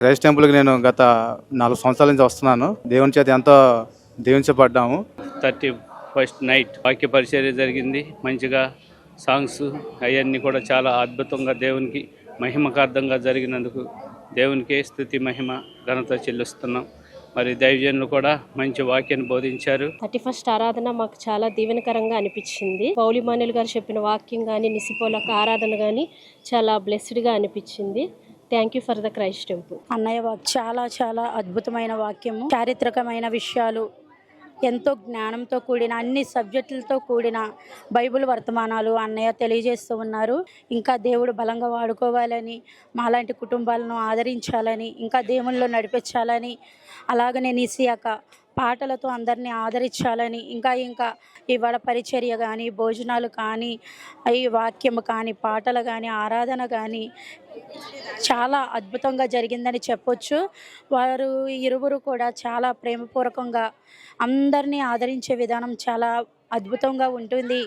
Christ టెంపుల్కి నేను గత 4 సంవత్సరాల నుంచి వస్తున్నాను. దేవుని చేత ఎంతో దీవించబడ్డాము. 31st నైట్ వాక్య పరిచర్య జరిగింది. మంచిగా సాంగ్స్ అవన్నీ కూడా చాలా అద్భుతంగా దేవునికి మహిమకార్థంగా జరిగినందుకు దేవునికే స్తుతి మహిమ ఘనత చెల్లిస్తున్నాం. మరి దైవజనులు కూడా మంచి వాక్యాన్ని బోధించారు. 31st ఆరాధన మాకు చాలా దీవెనకరంగా అనిపించింది. పౌలిమానులు గారు చెప్పిన వాక్యం కానీ, నిసిపోలక ఆరాధన కానీ చాలా బ్లెస్డ్గా అనిపించింది. Thank you for the Christ temple. అన్నయ్య చాలా చాలా అద్భుతమైన వాక్యము, చారిత్రకమైన విషయాలు, ఎంతో జ్ఞానంతో కూడిన అన్ని సబ్జెక్టులతో కూడిన బైబిల్ వర్తమానాలు అన్నయ్య తెలియజేస్తూ ఉన్నారు. ఇంకా దేవుడు బలంగా వాడుకోవాలని, మాలాంటి కుటుంబాలను ఆదరించాలని, ఇంకా దేవునిలో నడిపించాలని, అలాగనే నిసియాక పాటలతో అందరినీ ఆదరించాలని, ఇంకా ఇంకా ఇవాళ పరిచర్య కానీ, భోజనాలు కానీ, ఈ వాక్యము కానీ, పాటలు కానీ, ఆరాధన కానీ చాలా అద్భుతంగా జరిగిందని చెప్పొచ్చు. వారు ఇరువురు కూడా చాలా ప్రేమపూర్వకంగా అందరినీ ఆదరించే విధానం చాలా అద్భుతంగా ఉంటుంది.